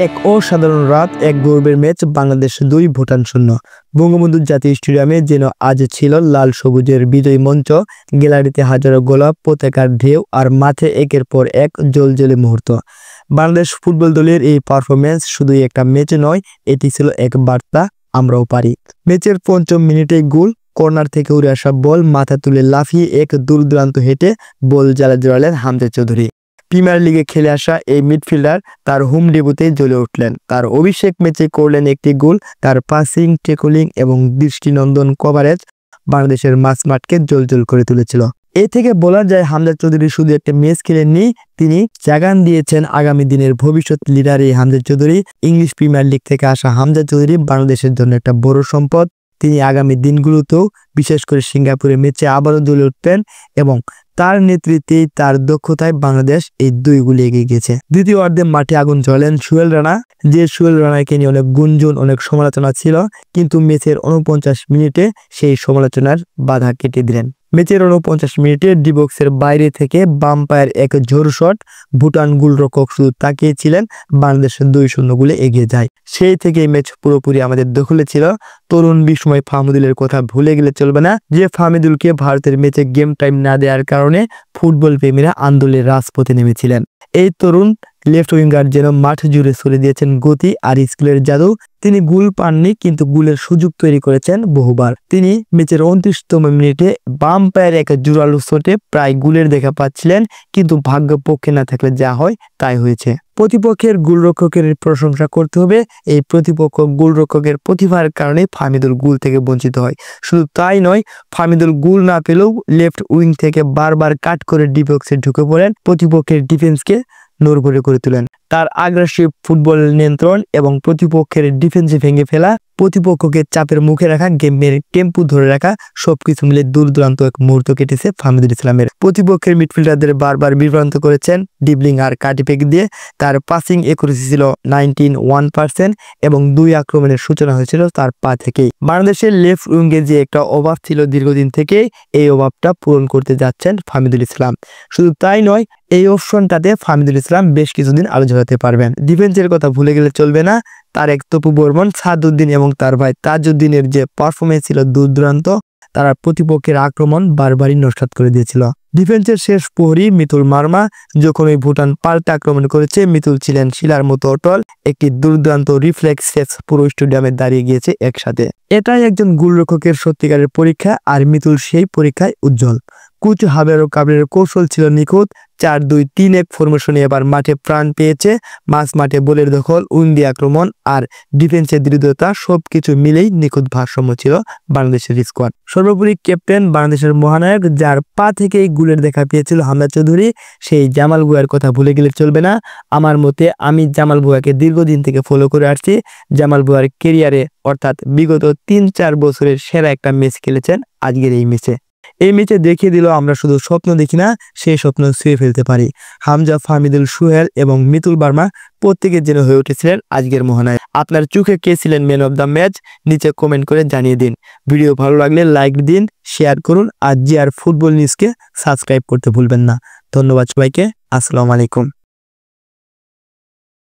এক অসাধারণ রাত, এক গর্বের ম্যাচ, বাংলাদেশ ২, ভুটান ০। বঙ্গবন্ধু জাতীয় স্টেডিয়ামে যেন আজ ছিল লাল সবুজের বিজয়ী মঞ্চ। গ্যালারিতে হাজারো গোলাপ, পতাকার ঢেউ আর মাঠে একের পর এক জ্বলজ্বলে মুহূর্ত। বাংলাদেশ ফুটবল দলের এই পারফরমেন্স শুধুই একটা ম্যাচ নয়, এটি ছিল এক বার্তা, আমরাও পারি। ম্যাচের ৫ম মিনিটে গোল, কর্নার থেকে উড়ে আসা বল মাথা তুলে লাফিয়ে এক দূর-দূরান্ত হেঁটে বল জ্বালা জড়ালেন হামজা চৌধুরী। প্রিমিয়ার লিগে খেলে আসা এই মিডফিল্ডার তার হোম ডেবিউতেই জ্বলে উঠলেন। তার অভিষেক ম্যাচে করলেন একটি গোল। তার পাসিং, ট্যাকলিং এবং দৃষ্টিনন্দন কভারেজ বাংলাদেশের মাঠকে জ্বলজ্বল করে তুলেছিল। এ থেকে বলা যায় হামজা চৌধুরী শুধু একটা ম্যাচ খেলেননি, তিনি জাগান দিয়েছেন আগামী দিনের ভবিষ্যৎ লিডার এই Hamza Chowdhury. English premier league থেকে আসা হামজা চৌধুরী বাংলাদেশের জন্য একটা বড় সম্পদ। তিনি আগামী দিনগুলোতেও বিশেষ করে সিঙ্গাপুরের ম্যাচে আবারও জ্বলে উঠবেন এবং তার নেতৃত্বেই, তার দক্ষতায় বাংলাদেশ এই ২ গোলে এগিয়ে গেছে। দ্বিতীয় অর্ধে মাঠে আগুন জ্বলেন সোহেল রানা। যে সোহেল রানাকে নিয়ে অনেক গুঞ্জন, অনেক সমালোচনা ছিল, কিন্তু ম্যাচের ৪৯ মিনিটে সেই সমালোচনার বাধা কেটে দিলেন। ম্যাচের ৪৯ মিনিটে ডিবক্সের বাইরে থেকে বাম পায়ের এক ঝোড়ো শট, ভুটান গোলরক্ষক শুধু তাকিয়েছিলেন, বাংলাদেশের ২-০ গোলে এগিয়ে যায়। সেই থেকে ম্যাচ পুরোপুরি আমাদের দখলে ছিল। তরুণ বিস্ময় ফাহমিদুলের কথা ভুলে গেলে চলবে না, যে ফাহমিদুলকে ভারতের ম্যাচে গেম টাইম না দেওয়ার কারণে ফুটবল প্রেমীরা আন্দোলনের রাজপথে নেমেছিলেন। এই তরুণ লেফট উইঙ্গার যেন মাঠ জুড়ে ছড়ে দিয়েছেন গতি আর স্কিলের জাদু। তিনি গোল পাননি, কিন্তু গোলের সুযোগ তৈরি করেছেন বহুবার। তিনি ম্যাচের ২৯তম মিনিটে বাম পায়ের এক জোরালো শটে প্রায় গোলের দেখা পাচ্ছিলেন, কিন্তু ভাগ্য পক্ষে না থাকলে যা হয় তাই হয়েছে। প্রতিপক্ষের গোলরক্ষকের প্রশংসা করতে হবে। এই প্রতিপক্ষ গোলরক্ষকের প্রতিভার কারণে ফাহমিদুল গোল থেকে বঞ্চিত হয়। শুধু তাই নয়, ফাহমিদুল গোল না পেলেও লেফট উইং থেকে বারবার কাট করে ডিবক্সে ঢুকে পড়েন, প্রতিপক্ষের ডিফেন্সকে নড়বড়ে করে তোলেন। তার আগ্রাসী ফুটবল নিয়ন্ত্রণ এবং প্রতিপক্ষের ডিফেন্সে ভেঙে ফেলা, প্রতিপক্ষকে চাপের মুখে রাখা, গেমের টেম্পো ধরে রাখা, সবকিছু মিলে দূর-দূরান্ত এক মুহূর্ত কেটেছে ফাহমিদুল ইসলামের। প্রতিপক্ষের মিডফিল্ডারদের বারবার বিভ্রান্ত করেছেন ডিবলিং আর কাটিপেক দিয়ে। তার পাসিং একুরেসি ছিল 91% এবং ২ আক্রমণের সূচনা হয়েছিল তার পা থেকেই। বাংলাদেশের লেফট উইঙ্গে যে একটা অভাব ছিল দীর্ঘদিন থেকে, এই অভাবটা পূরণ করতে যাচ্ছেন ফাহমিদুল ইসলাম। শুধু তাই নয়, এই অপশনটাতে ফাহমিদুল ইসলাম বেশ কিছুদিন আলো জ্বালাতে পারবেন। ডিফেন্সের কথা ভুলে গেলে চলবে না। তারেক তপু বর্মন, সাদউদ্দিন এবং তার ভাই তাজউদ্দিনের যে পারফরমেন্স ছিল দূর-দূরান্ত, তারা প্রতিপক্ষের আক্রমণ বারবারই নস্যাৎ করে দিয়েছিল। ডিফেন্সের শেষ প্রহরী মিতুল মার্মা, যখন ওই ভুটান পাল্টা আক্রমণ করেছে, মিতুল ছিলেন শিলার মতো অটল। একটি দুর্দান্ত রিফ্লেক্স পুরো স্টেডিয়ামে দাঁড়িয়ে গিয়েছে একসাথে। এটাই একজন গোলরক্ষকের সত্যিকারের পরীক্ষা, আর মিতুল সেই পরীক্ষায় উজ্জ্বল। কোচ হাবেরো কাবরের কৌশল ছিল নিখুঁত। ৪-২-৩-১ ফরমেশনে এবার মাঠে প্রাণ পেয়েছে। মাঝ মাঠে বলের দখল, উইন্ডি আক্রমণ আর ডিফেন্সের দৃঢ়তা, সবকিছু মিলেই নিখুঁত ভারসাম্য ছিল বাংলাদেশের স্কোয়াড। সর্বোপরি ক্যাপ্টেন, বাংলাদেশের মহানায়ক, যার পা থেকেই গোলের দেখা পেয়েছিল হামজা চৌধুরী, সেই জামাল ভুঁইয়ার কথা ভুলে গেলে চলবে না। আমার মতে, আমি জামাল ভুঁইয়াকে দীর্ঘদিন থেকে ফলো করে আসছি। জামাল ভুঁইয়ার কেরিয়ারে, অর্থাৎ বিগত ৩-৪ বছরের সেরা একটা ম্যাচ খেলেছেন আজকের এই ম্যাচে। এই ম্যাচে দেখিয়ে দিল আমরা শুধু স্বপ্ন দেখি না, সেই স্বপ্ন ছুঁয়ে ফেলতে পারি। হামজা, ফাহমিদুল, সোহেল এবং মিতুল বার্মা প্রত্যেকের যেন হয়ে উঠেছিলেন আজকের মহানায়ক। আপনার চোখে কে ছিলেন ম্যান অফ দ্য ম্যাচ? নিচে কমেন্ট করে জানিয়ে দিন। ভিডিও ভালো লাগলে লাইক দিন, শেয়ার করুন, আর জিআর ফুটবল নিউজকে সাবস্ক্রাইব করতে ভুলবেন না। ধন্যবাদ সবাইকে। আসসালামু আলাইকুম।